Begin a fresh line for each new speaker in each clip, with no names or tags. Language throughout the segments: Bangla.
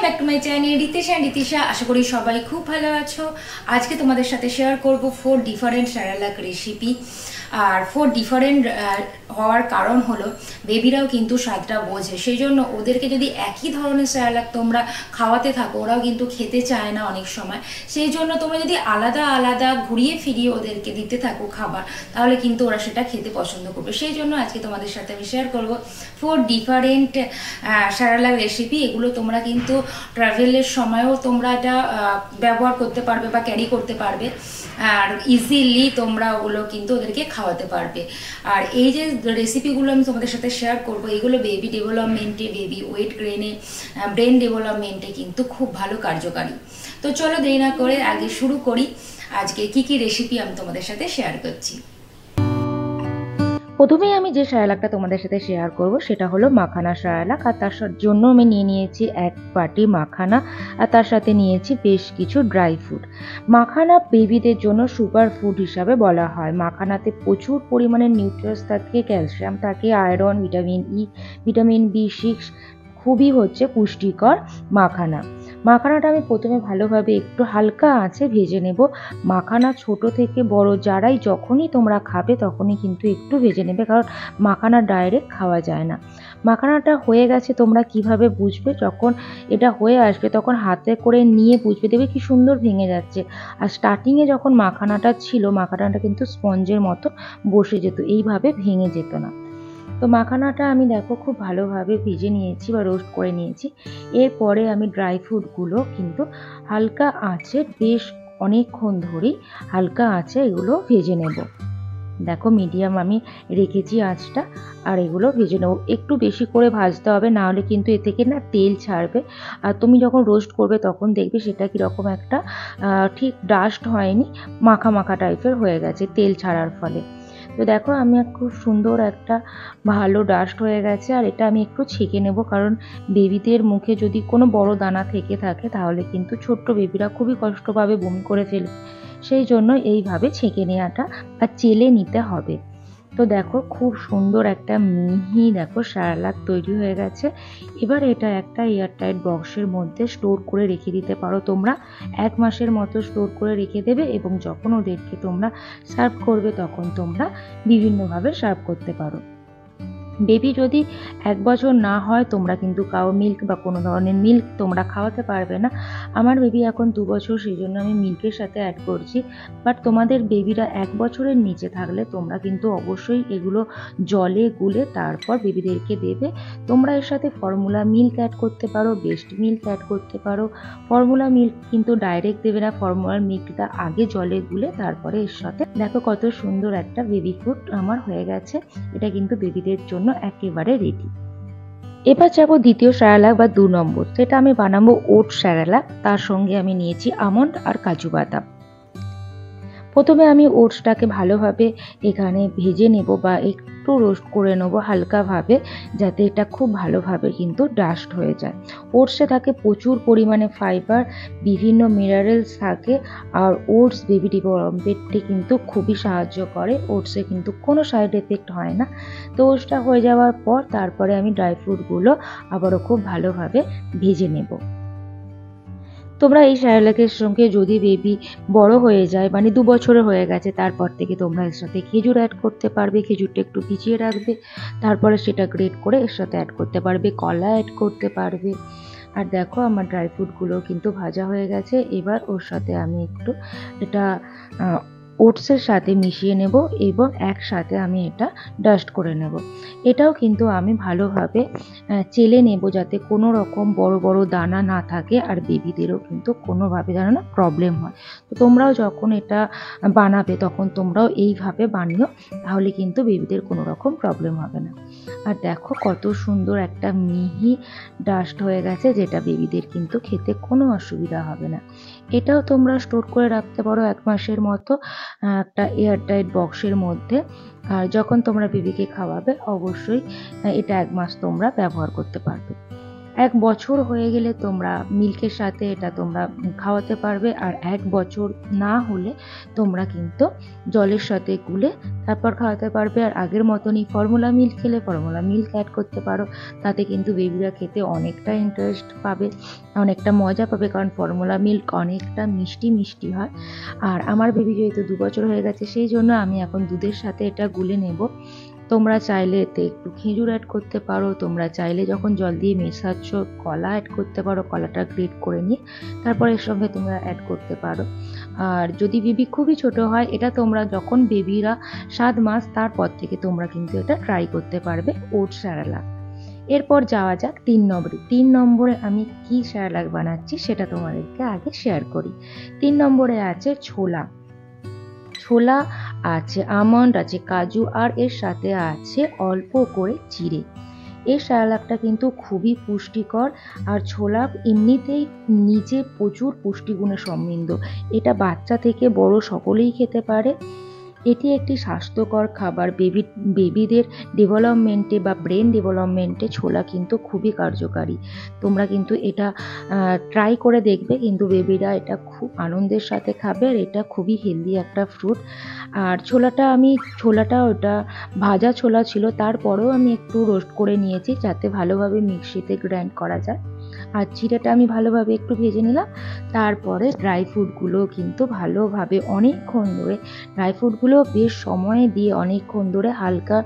Back to my channel Ritesh and Ritisha. আশা করি সবাই খুব ভালো আছো। আজকে তোমাদের সাথে শেয়ার করব 4 ডিফারেন্ট স্যারালাক রেসিপি। আর 4 ডিফারেন্ট হওয়ার কারণ হলো বেবিরাও কিন্তু স্বাদটা বোঝে, সেই জন্য ওদেরকে যদি একই ধরনের স্যারালাক তোমরা খাওয়াতে থাকো ওরাও কিন্তু খেতে চায় না অনেক সময়। সেই জন্য তোমরা যদি আলাদা আলাদা ঘুরিয়ে ফিরিয়ে ওদেরকে দিতে থাকো খাবার, তাহলে কিন্তু ওরা সেটা খেতে পছন্দ করবে। সেই জন্য আজকে তোমাদের সাথে আমি শেয়ার করব 4 ডিফারেন্ট স্যারালাক রেসিপি। এগুলো তোমরা কিন্তু ট্রাভেলের সময়ও তোমরা এটা ব্যবহার করতে পারবে বা ক্যারি করতে পারবে, আর ইজিলি তোমরা ওগুলো কিন্তু ওদেরকে খাওয়াতে পারবে। আর এই যে রেসিপিগুলো আমি তোমাদের সাথে শেয়ার করব, এগুলো বেবি ডেভেলপমেন্টে, বেবি ওয়েট গ্রেনে, ব্রেন ডেভেলপমেন্টে কিন্তু খুব ভালো কার্যকারী। তো চলো দেরি না করে আগে শুরু করি আজকে কি কি রেসিপি আমি তোমাদের সাথে শেয়ার করছি।
প্রথমেই আমি যে স্যারালাকটা তোমাদের সাথে শেয়ার করব সেটা হলো মাখানা স্যারালাক। আর তার জন্য আমি নিয়েছি 1 বাটি মাখানা, আর তার সাথে নিয়েছি বেশ কিছু ড্রাই ফ্রুট। মাখানা বেবিদের জন্য সুপার ফুড হিসাবে বলা হয়। মাখানাতে প্রচুর পরিমাণে নিউট্রিয়েন্টস থাকে, ক্যালসিয়াম থাকে, iron, vitamin E, vitamin B6, খুবই হচ্ছে পুষ্টিকর মাখানাটা আমি প্রথমে ভালোভাবে একটু হালকা আঁচে ভেজে নেব। মাখানা ছোট থেকে বড় যারাই যখনই তোমরা খাবে তখনই কিন্তু একটু ভেজে নেবে, কারণ মাখানা ডাইরেক্ট খাওয়া যায় না। মাখানাটা হয়ে গেছে তোমরা কিভাবে বুঝবে? যখন এটা হয়ে আসবে তখন হাতে করে নিয়ে বুঝবে, দেখবে কি সুন্দর ভেঙে যাচ্ছে। আর স্টার্টিংয়ে যখন মাখানাটা ছিল, মাখানাটা কিন্তু স্পঞ্জের মতো বসে যেত, এইভাবে ভেঙে যেত না। তো মাখানাটা আমি দেখো খুব ভালোভাবে ভেজে নিয়েছি বা রোস্ট করে নিয়েছি। এরপরে আমি ড্রাই ফ্রুটগুলো কিন্তু হালকা আঁচে বেশ অনেকক্ষণ ধরেই হালকা আঁচে এগুলো ভেজে নেব। দেখো মিডিয়াম আমি রেখেছি আঁচটা, আর এগুলো ভেজে নেব। একটু বেশি করে ভাজতে হবে, না হলে কিন্তু এ থেকে না তেল ছাড়বে। আর তুমি যখন রোস্ট করবে তখন দেখবে সেটা কীরকম একটা ঠিক ডাস্ট হয়নি, মাখা মাখা টাইপের হয়ে গেছে তেল ছাড়ার ফলে। তো দেখো আমি খুব সুন্দর একটা ভালো ডাস্ট হয়ে গেছে। আর এটা আমি একটু ছেঁকে নেব, কারণ বেবিদের মুখে যদি কোনো বড় দানা থেকে থাকে তাহলে কিন্তু ছোট্ট বেবিরা খুবই কষ্ট পাবে, বমি করে ফেলবে। সেই জন্য এইভাবে ছেঁকে নেওয়াটা আর চেলে নিতে হবে। তো দেখো খুব সুন্দর একটা মিহি দেখো স্যারালাক তৈরি হয়ে গেছে। এবার এটা একটা এয়ারটাইট বক্সের মধ্যে স্টোর করে রেখে দিতে পারো তোমরা। 1 মাসের মতো স্টোর করে রেখে দেবে, এবং যখন ওদেরকে তোমরা সার্ভ করবে তখন তোমরা বিভিন্নভাবে সার্ভ করতে পারো। বেবি যদি 1 বছর না হয় তোমরা কিন্তু কাউ মিল্ক বা কোনো ধরনের মিল্ক তোমরা খাওয়াতে পারবে না। আমার বেবি এখন 2 বছর, সেই জন্য আমি মিল্কের সাথে অ্যাড করছি। বাট তোমাদের বেবিরা 1 বছরের নিচে থাকলে তোমরা কিন্তু অবশ্যই এগুলো জলে গুলে তারপর বেবিদেরকে দেবে। তোমরা এর সাথে ফর্মুলা মিল্ক অ্যাড করতে পারো, বেস্ট মিল্ক অ্যাড করতে পারো। ফর্মুলা মিল্ক কিন্তু ডাইরেক্ট দেবে না, ফর্মুলার মিল্কটা আগে জলে গুলে তারপরে এর সাথে। দেখো কত সুন্দর একটা বেবি ফুড আমার হয়ে গেছে। এটা কিন্তু বেবিদের জন্য একেবারে রেডি। এবার যাবো দ্বিতীয় স্যারালাক বা 2 নম্বর, সেটা আমি বানাবো ওট স্যারালাক। তার সঙ্গে আমি নিয়েছি আমন্ড আর কাজু বাদাম। প্রথমে আমি ওটসটাকে ভালোভাবে এখানে ভেজে নেব বা একটু রোস্ট করে নেব হালকাভাবে, যাতে এটা খুব ভালোভাবে কিন্তু ডাস্ট হয়ে যায়। ওটসে থাকে প্রচুর পরিমাণে ফাইবার, বিভিন্ন মিনারেলস থাকে। আর ওটস বেবি ডেভেলপমেন্টে কিন্তু খুবই সাহায্য করে। ওটসে কিন্তু কোনো সাইড এফেক্ট হয় না। তো ওটসটা হয়ে যাওয়ার পর তারপরে আমি ড্রাই ফ্রুটগুলো আবারও খুব ভালোভাবে ভেজে নেব। তোমরা এই স্যারালাকের সঙ্গে যদি বেবি বড় হয়ে যায়, মানে 2 বছরের হয়ে গেছে, তারপর থেকে তোমরা এর সাথে খেজুর অ্যাড করতে পারবে। খেজুরটা একটু ভিজিয়ে রাখবে, তারপরে সেটা গ্রেট করে এর সাথে অ্যাড করতে পারবে। কলা অ্যাড করতে পারবে। আর দেখো আমার ড্রাই ফ্রুটগুলো কিন্তু ভাজা হয়ে গেছে। এবার ওর সাথে আমি একটু এটা ওটসের সাথে মিশিয়ে নেব, এবং একসাথে আমি এটা ডাস্ট করে নেব। এটাও কিন্তু আমি ভালোভাবে চেলে নেব, যাতে কোনো রকম বড় বড় দানা না থাকে, আর বেবিদেরও কিন্তু কোনোভাবে যেন না প্রবলেম হয়। তো তোমরাও যখন এটা বানাবে তখন তোমরাও এইভাবে বানিও, তাহলে কিন্তু বেবিদের কোনো রকম প্রবলেম হবে না। আর দেখো কত সুন্দর একটা মিহি ডাস্ট হয়ে গেছে, যেটা বেবিদের কিন্তু খেতে কোনো অসুবিধা হবে না। এটাও তোমরা স্টোর করে রাখতে পারো 1 মাসের মতো একটা এয়ারটাইট বক্সের মধ্যে। আর যখন তোমরা বেবিকে খাওয়াবে অবশ্যই এটা 1 মাস তোমরা ব্যবহার করতে পারবে। 1 বছর হয়ে গেলে তোমরা মিল্কের সাথে এটা তোমরা খাওয়াতে পারবে। আর 1 বছর না হলে তোমরা কিন্তু জলের সাথে গুলে তারপর খাওয়াতে পারবে। আর আগের মতনই ফর্মুলা মিল্ক খেলে ফর্মুলা মিল্ক অ্যাড করতে পারো, তাতে কিন্তু বেবিরা খেতে অনেকটা ইন্টারেস্ট পাবে, অনেকটা মজা পাবে, কারণ ফর্মুলা মিল্ক অনেকটা মিষ্টি মিষ্টি হয়। আর আমার বেবি যেহেতু 2 বছর হয়ে গেছে, সেই জন্য আমি এখন দুধের সাথে এটা গুলে নেব। তোমরা চাইলে এতে একটু খেজুর অ্যাড করতে পারো, তোমরা চাইলে যখন জল দিয়ে মেশাচ্ছ কলা অ্যাড করতে পারো, কলাটা গ্রেট করে নিয়ে তারপর এর সঙ্গে তোমরা অ্যাড করতে পারো। আর যদি বেবি খুবই ছোট হয়, এটা তোমরা যখন বেবিরা 7 মাস তারপর থেকে তোমরা কিন্তু এটা ট্রাই করতে পারবে ওটস স্যারালাক। এরপর যাওয়া যাক 3 নম্বরে। 3 নম্বরে আমি কি স্যারালাক বানাচ্ছি সেটা তোমাদেরকে আগে শেয়ার করি। 3 নম্বরে আছে ছোলা, ছোলা আছে, আমন্ড আছে, কাজু, আর এর সাথে আছে অল্প করে জিরে। এই স্যারালাকটা কিন্তু খুবই পুষ্টিকর, আর ছোলা এমনিতেই নিজে প্রচুর পুষ্টিগুণে সমৃদ্ধ। এটা বাচ্চা থেকে বড় সকলেই খেতে পারে। এটি একটি স্বাস্থ্যকর খাবার। বেবিদের ডেভেলপমেন্টে বা ব্রেন ডেভেলপমেন্টে ছোলা কিন্তু খুবই কার্যকারী। তোমরা কিন্তু এটা ট্রাই করে দেখবে, কিন্তু বেবিরা এটা খুব আনন্দের সাথে খাবে। আর এটা খুবই হেলদি একটা ফ্রুট। আর ছোলাটা ওটা ভাজা ছোলা ছিল, তারপরেও আমি একটু রোস্ট করে নিয়েছি যাতে ভালোভাবে মিক্সিতে গ্রাইন্ড করা যায়। আর জিরেটা আমি ভালোভাবে একটু ভেজে নিলাম। তারপরে ড্রাই ফ্রুটগুলো কিন্তু ভালোভাবে অনেকক্ষণ ধরে, ড্রাই ফ্রুটগুলো বেশ সময় দিয়ে অনেকক্ষণ ধরে হালকা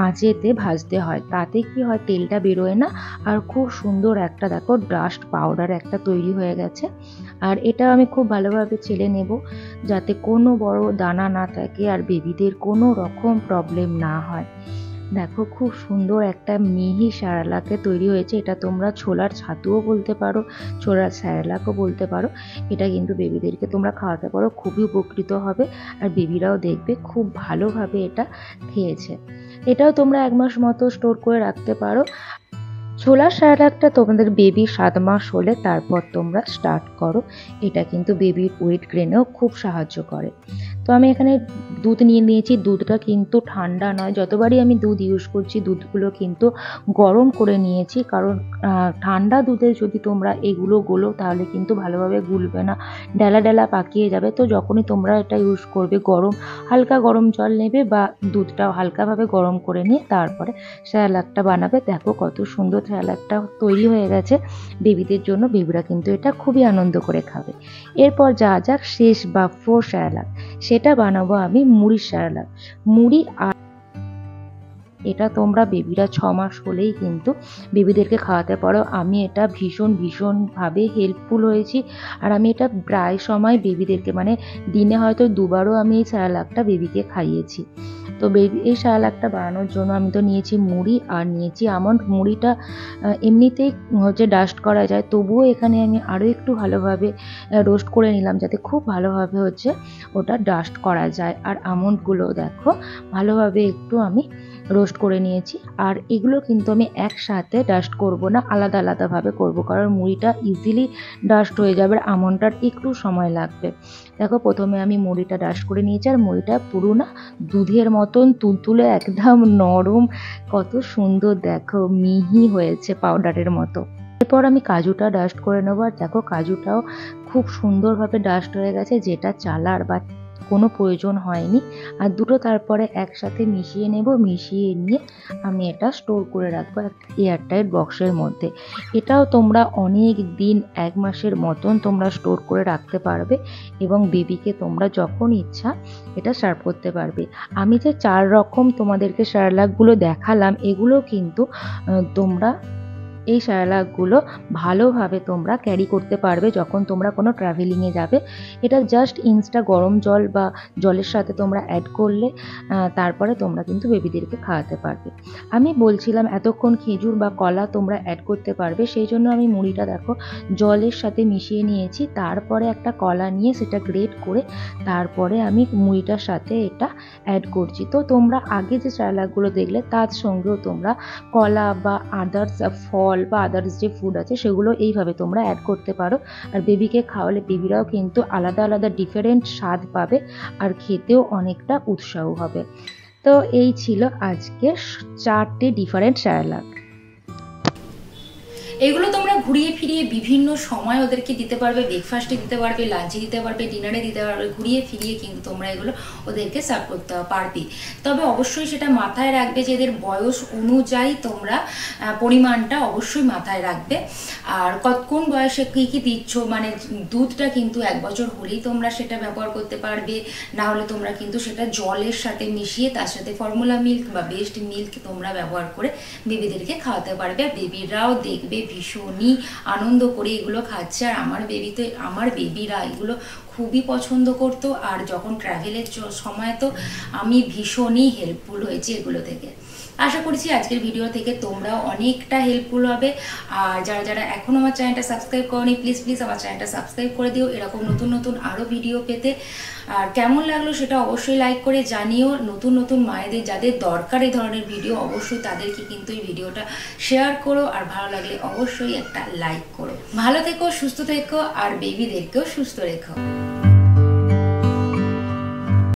আঁচেতে ভাজতে হয়। তাতে কি হয়, তেলটা বেরোয় না, আর খুব সুন্দর একটা দেখো ডাস্ট পাউডার একটা তৈরি হয়ে গেছে। আর এটা আমি খুব ভালোভাবে চেলে নেব যাতে কোনো বড় দানা না থাকে আর বেবিদের কোনো রকম প্রবলেম না হয়। দেখো খুব সুন্দর একটা মিহি স্যারালাকে তৈরি হয়েছে। এটা তোমরা ছোলার ছাতুও বলতে পারো, ছোলার স্যারালাকও বলতে পারো। এটা কিন্তু বেবিদেরকে তোমরা খাওয়াতে পারো, খুবই উপকৃত হবে। আর বেবিরাও দেখবে খুব ভালোভাবে এটা খেয়েছে। এটাও তোমরা 1 মাস মতো স্টোর করে রাখতে পারো। ছোলার স্যারালাকটা তোমাদের বেবি 7 মাস হলে তারপর তোমরা স্টার্ট করো। এটা কিন্তু বেবির ওয়েট গেইনেও খুব সাহায্য করে। তো আমি এখানে দুধ নিয়ে নিয়েছি। দুধটা কিন্তু ঠান্ডা নয়, যতবারই আমি দুধ ইউজ করছি দুধগুলো কিন্তু গরম করে নিয়েছি, কারণ ঠান্ডা দুধে যদি তোমরা এগুলো গোলো তাহলে কিন্তু ভালোভাবে গুলবে না, ডেলা ডেলা পাকিয়ে যাবে। তো যখনই তোমরা এটা ইউজ করবে, হালকা গরম জল নেবে বা দুধটাও হালকাভাবে গরম করে নিয়ে তারপরে স্যারালাকটা বানাবে। দেখো কত সুন্দর স্যারালাকটা তৈরি হয়ে গেছে বেবিদের জন্য। বেবিরা কিন্তু এটা খুবই আনন্দ করে খাবে। এরপর যাওয়া যাক শেষ বা 4 স্যারালাক। সেটা বানাবো আমি মুড়ির স্যারালাক। মুড়ি আর এটা তোমরা বেবিরা 6 মাস হলেই কিন্তু বেবিদেরকে খাওয়াতে পারো। আমি এটা ভীষণভাবে হেল্পফুল হয়েছি। আর আমি এটা প্রায় সময় বেবিদেরকে, মানে দিনে হয়তো 2 বারও আমি এই স্যারালাকটা বেবিকে খাইয়েছি। তো এই স্যারালাকটা বানানোর জন্য আমি তো নিয়েছি মুড়ি আর নিয়েছি আমন্ড। মুড়িটা এমনিতেই হচ্ছে ডাস্ট করা যায়, তবুও এখানে আমি আরও একটু ভালোভাবে রোস্ট করে নিলাম যাতে খুব ভালোভাবে হচ্ছে ওটা ডাস্ট করা যায়। আর আমন্ডগুলো দেখো ভালোভাবে একটু আমি রোস্ট করে নিয়েছি। আর এগুলো কিন্তু আমি একসাথে ডাস্ট করব না, আলাদা আলাদাভাবে করব, কারণ মুড়িটা ইজিলি ডাস্ট হয়ে যাবে, আর আমন্ডটার একটু সময় লাগবে। দেখো প্রথমে আমি মুড়িটা ডাস্ট করে নিয়েছি। আর মুড়িটা পুরো না দুধের মতন তুলতুলে একদম নরম, কত সুন্দর দেখো মিহি হয়েছে পাউডারের মতো। এরপর আমি কাজুটা ডাস্ট করে নেবো। আর দেখো কাজুটাও খুব সুন্দরভাবে ডাস্ট হয়ে গেছে, যেটা চালার বা কোনো প্রয়োজন হয়নি। আর দুটো তারপরে একসাথে মিশিয়ে নেব। মিশিয়ে নিয়ে আমি এটা স্টোর করে রাখবো এয়ারটাইট বক্সের মধ্যে। এটাও তোমরা অনেক দিন, 1 মাসের মতন তোমরা স্টোর করে রাখতে পারবে এবং বেবিকে তোমরা যখন ইচ্ছা এটা সার্ভ করতে পারবে। আমি যে 4 রকম তোমাদেরকে স্যারালাকগুলো দেখালাম, এগুলো কিন্তু তোমরা এই স্যারালাকগুলো ভালোভাবে তোমরা ক্যারি করতে পারবে যখন তোমরা কোনো ট্রাভেলিংয়ে যাবে। এটা জাস্ট ইনস্টা গরম জল বা জলের সাথে তোমরা অ্যাড করলে তারপরে তোমরা কিন্তু বেবিদেরকে খাওয়াতে পারবে। আমি বলছিলাম এতক্ষণ খেজুর বা কলা তোমরা অ্যাড করতে পারবে, সেই জন্য আমি মুড়িটা দেখো জলের সাথে মিশিয়ে নিয়েছি। তারপরে একটা কলা নিয়ে সেটা গ্রেট করে তারপরে আমি মুড়িটার সাথে এটা অ্যাড করছি। তো তোমরা আগে যে স্যারালাকগুলো দেখলে তার সঙ্গেও তোমরা কলা বা আদার্স ফল বা আদার্স যে ফুড আছে সেগুলো এইভাবে তোমরা অ্যাড করতে পারো। আর বেবিকে খাওয়ালে বেবিরাও কিন্তু আলাদা আলাদা ডিফারেন্ট স্বাদ পাবে আর খেতেও অনেকটা উৎসাহ হবে। তো এই ছিল আজকে 4টে ডিফারেন্ট স্যারালাক।
এগুলো তোমরা ঘুরিয়ে ফিরিয়ে বিভিন্ন সময় ওদেরকে দিতে পারবে, ব্রেকফাস্টে দিতে পারবে, লাঞ্চে দিতে পারবে, ডিনারে দিতে পারবে, ঘুরিয়ে ফিরিয়ে কিন্তু তোমরা এগুলো ওদেরকে সার্ভ করতে পারবে। তবে অবশ্যই সেটা মাথায় রাখবে যে এদের বয়স অনুযায়ী তোমরা পরিমাণটা অবশ্যই মাথায় রাখবে। আর কোন বয়সে কী কী দিচ্ছ, মানে দুধটা কিন্তু 1 বছর হলেই তোমরা সেটা ব্যবহার করতে পারবে, না হলে তোমরা কিন্তু সেটা জলের সাথে মিশিয়ে তার সাথে ফর্মুলা মিল্ক বা বেস্ট মিল্ক তোমরা ব্যবহার করে বেবিদেরকে খাওয়াতে পারবে। বেবিরাও দেখবে ভীষণই আনন্দ করে এগুলো খাচ্ছে। আর আমার বেবিরা এগুলো খুবই পছন্দ করতো। আর যখন ট্রাভেলের সময় তো আমি ভীষণই হেল্পফুল হয়েছি এগুলো থেকে। আশা করছি আজকের ভিডিও থেকে তোমরাও অনেকটা হেল্পফুল হবে। আর যারা এখনও আমার চ্যানেলটা সাবস্ক্রাইব করোনি, প্লিজ আমার চ্যানেলটা সাবস্ক্রাইব করে দিও এরকম নতুন আরও ভিডিও পেতে। আর কেমন লাগলো সেটা অবশ্যই লাইক করে জানিও। নতুন মায়েদের যাদের দরকার এই ধরনের ভিডিও, অবশ্যই তাদেরকে কিন্তু এই ভিডিওটা শেয়ার করো। আর ভালো লাগলে অবশ্যই একটা লাইক করো। ভালো থেকো, সুস্থ থেকো, আর বেবিদেরকেও সুস্থ রেখো।